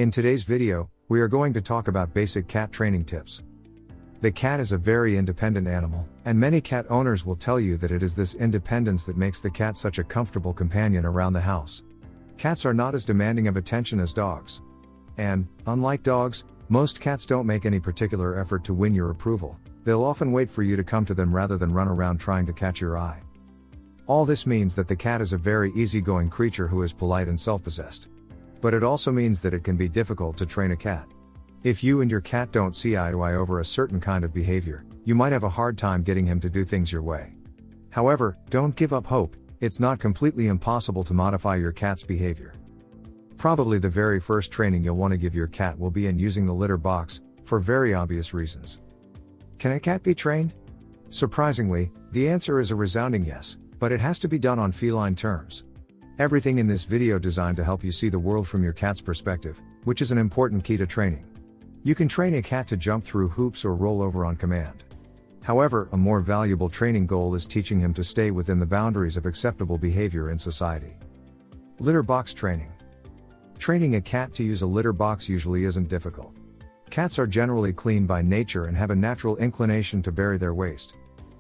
In today's video, we are going to talk about basic cat training tips. The cat is a very independent animal, and many cat owners will tell you that it is this independence that makes the cat such a comfortable companion around the house. Cats are not as demanding of attention as dogs. And, unlike dogs, most cats don't make any particular effort to win your approval. They'll often wait for you to come to them rather than run around trying to catch your eye. All this means that the cat is a very easygoing creature who is polite and self-possessed. But it also means that it can be difficult to train a cat. If you and your cat don't see eye to eye over a certain kind of behavior, you might have a hard time getting him to do things your way. However, don't give up hope. It's not completely impossible to modify your cat's behavior. Probably the very first training you'll want to give your cat will be in using the litter box, for very obvious reasons. Can a cat be trained? Surprisingly, the answer is a resounding yes, but it has to be done on feline terms. Everything in this video designed to help you see the world from your cat's perspective, which is an important key to training. You can train a cat to jump through hoops or roll over on command. However, a more valuable training goal is teaching him to stay within the boundaries of acceptable behavior in society. Litter box training. Training a cat to use a litter box usually isn't difficult. Cats are generally clean by nature and have a natural inclination to bury their waste.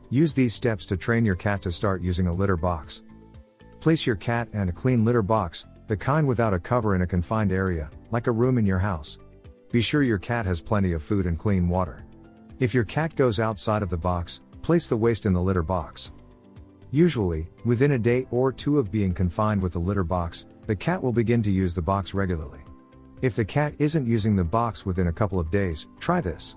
Use these steps to train your cat to start using a litter box. Place your cat in a clean litter box, the kind without a cover in a confined area, like a room in your house. Be sure your cat has plenty of food and clean water. If your cat goes outside of the box, place the waste in the litter box. Usually, within a day or two of being confined with the litter box, the cat will begin to use the box regularly. If the cat isn't using the box within a couple of days, try this.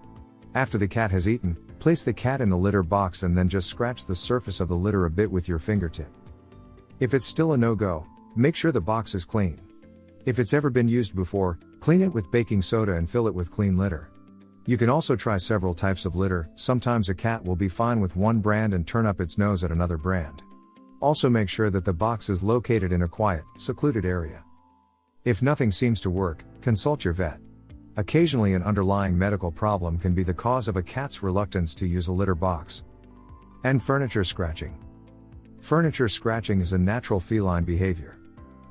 After the cat has eaten, place the cat in the litter box and then just scratch the surface of the litter a bit with your fingertip. If it's still a no-go, make sure the box is clean. If it's ever been used before, clean it with baking soda and fill it with clean litter. You can also try several types of litter. Sometimes a cat will be fine with one brand and turn up its nose at another brand. Also make sure that the box is located in a quiet, secluded area. If nothing seems to work, consult your vet. Occasionally an underlying medical problem can be the cause of a cat's reluctance to use a litter box. And furniture scratching. Furniture scratching is a natural feline behavior.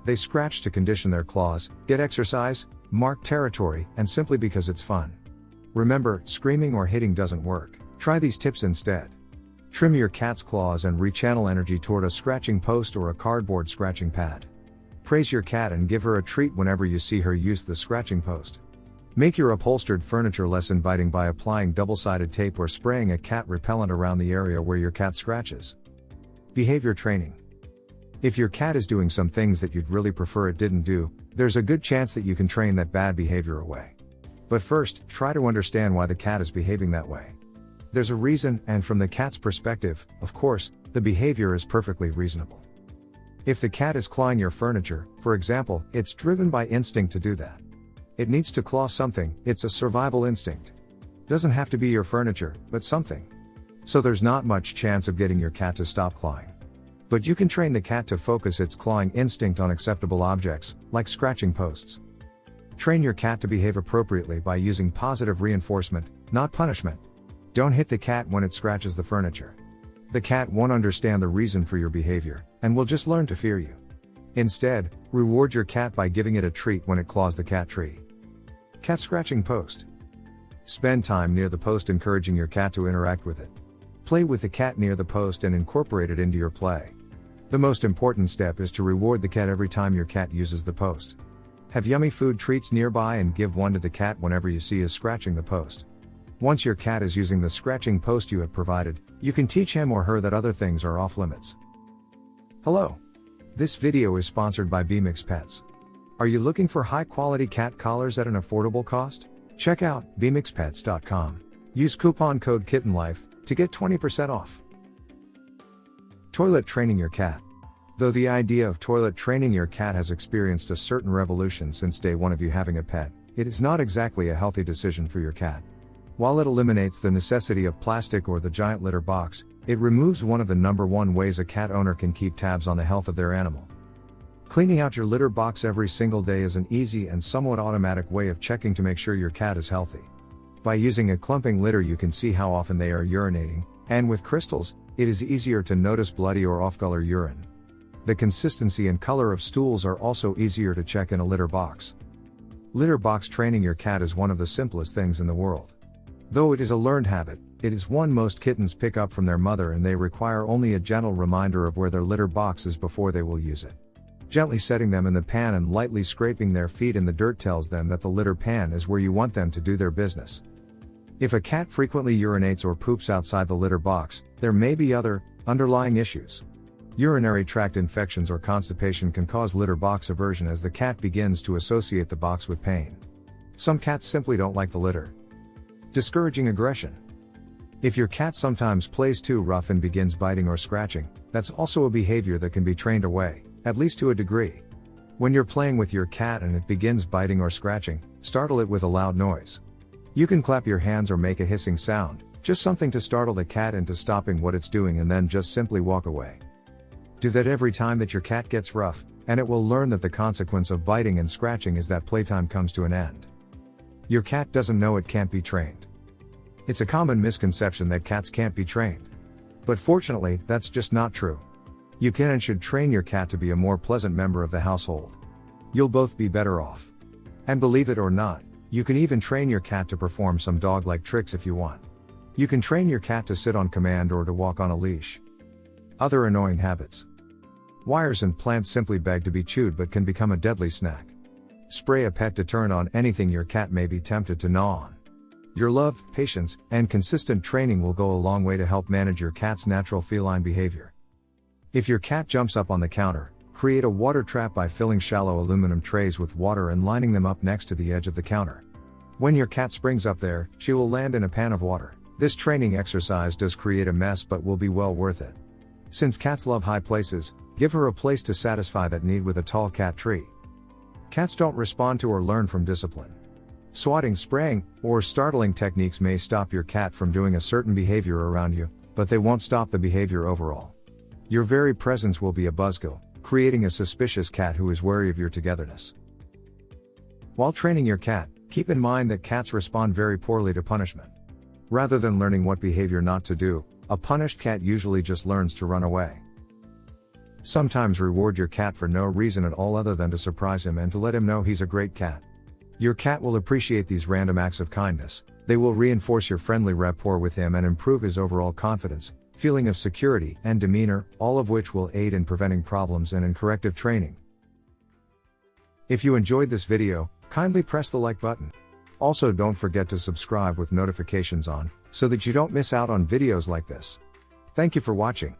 They scratch to condition their claws, get exercise, mark territory, and simply because it's fun. Remember, screaming or hitting doesn't work. Try these tips instead. Trim your cat's claws and rechannel energy toward a scratching post or a cardboard scratching pad. Praise your cat and give her a treat whenever you see her use the scratching post. Make your upholstered furniture less inviting by applying double-sided tape or spraying a cat repellent around the area where your cat scratches. Behavior training. If your cat is doing some things that you'd really prefer it didn't do, there's a good chance that you can train that bad behavior away. But first, try to understand why the cat is behaving that way. There's a reason, and from the cat's perspective, of course, the behavior is perfectly reasonable. If the cat is clawing your furniture, for example, it's driven by instinct to do that. It needs to claw something, it's a survival instinct. Doesn't have to be your furniture, but something. So there's not much chance of getting your cat to stop clawing. But you can train the cat to focus its clawing instinct on acceptable objects, like scratching posts. Train your cat to behave appropriately by using positive reinforcement, not punishment. Don't hit the cat when it scratches the furniture. The cat won't understand the reason for your behavior, and will just learn to fear you. Instead, reward your cat by giving it a treat when it claws the cat tree. Cat scratching post. Spend time near the post encouraging your cat to interact with it. Play with the cat near the post and incorporate it into your play. The most important step is to reward the cat every time your cat uses the post. Have yummy food treats nearby and give one to the cat whenever you see is scratching the post. Once your cat is using the scratching post you have provided, you can teach him or her that other things are off limits. Hello. This video is sponsored by BMX Pets. Are you looking for high-quality cat collars at an affordable cost? Check out bmxpets.com. Use coupon code KittenLife to get 20% off. Toilet training your cat. Though the idea of toilet training your cat has experienced a certain revolution since day one of you having a pet, it is not exactly a healthy decision for your cat. While it eliminates the necessity of plastic or the giant litter box, it removes one of the number one ways a cat owner can keep tabs on the health of their animal. Cleaning out your litter box every single day is an easy and somewhat automatic way of checking to make sure your cat is healthy. By using a clumping litter you can see how often they are urinating, and with crystals, it is easier to notice bloody or off-color urine. The consistency and color of stools are also easier to check in a litter box. Litter box training your cat is one of the simplest things in the world. Though it is a learned habit, it is one most kittens pick up from their mother, and they require only a gentle reminder of where their litter box is before they will use it. Gently setting them in the pan and lightly scraping their feet in the dirt tells them that the litter pan is where you want them to do their business. If a cat frequently urinates or poops outside the litter box, there may be other, underlying issues. Urinary tract infections or constipation can cause litter box aversion as the cat begins to associate the box with pain. Some cats simply don't like the litter. Discouraging aggression. If your cat sometimes plays too rough and begins biting or scratching, that's also a behavior that can be trained away, at least to a degree. When you're playing with your cat and it begins biting or scratching, startle it with a loud noise. You can clap your hands or make a hissing sound, just something to startle the cat into stopping what it's doing, and then just simply walk away. Do that every time that your cat gets rough, and it will learn that the consequence of biting and scratching is that playtime comes to an end. Your cat doesn't know it can't be trained. It's a common misconception that cats can't be trained. But fortunately, that's just not true. You can and should train your cat to be a more pleasant member of the household. You'll both be better off. And believe it or not, you can even train your cat to perform some dog-like tricks if you want. You can train your cat to sit on command or to walk on a leash. Other annoying habits. Wires and plants simply beg to be chewed but can become a deadly snack. Spray a pet deterrent on anything your cat may be tempted to gnaw on. Your love, patience, and consistent training will go a long way to help manage your cat's natural feline behavior. If your cat jumps up on the counter, create a water trap by filling shallow aluminum trays with water and lining them up next to the edge of the counter. When your cat springs up there, she will land in a pan of water. This training exercise does create a mess but will be well worth it. Since cats love high places, give her a place to satisfy that need with a tall cat tree. Cats don't respond to or learn from discipline. Swatting, spraying, or startling techniques may stop your cat from doing a certain behavior around you, but they won't stop the behavior overall. Your very presence will be a buzzkill, creating a suspicious cat who is wary of your togetherness. While training your cat, keep in mind that cats respond very poorly to punishment. Rather than learning what behavior not to do, a punished cat usually just learns to run away. Sometimes reward your cat for no reason at all other than to surprise him and to let him know he's a great cat. Your cat will appreciate these random acts of kindness. They will reinforce your friendly rapport with him and improve his overall confidence, feeling of security, and demeanor, all of which will aid in preventing problems and in corrective training. If you enjoyed this video, kindly press the like button. Also, don't forget to subscribe with notifications on, so that you don't miss out on videos like this. Thank you for watching.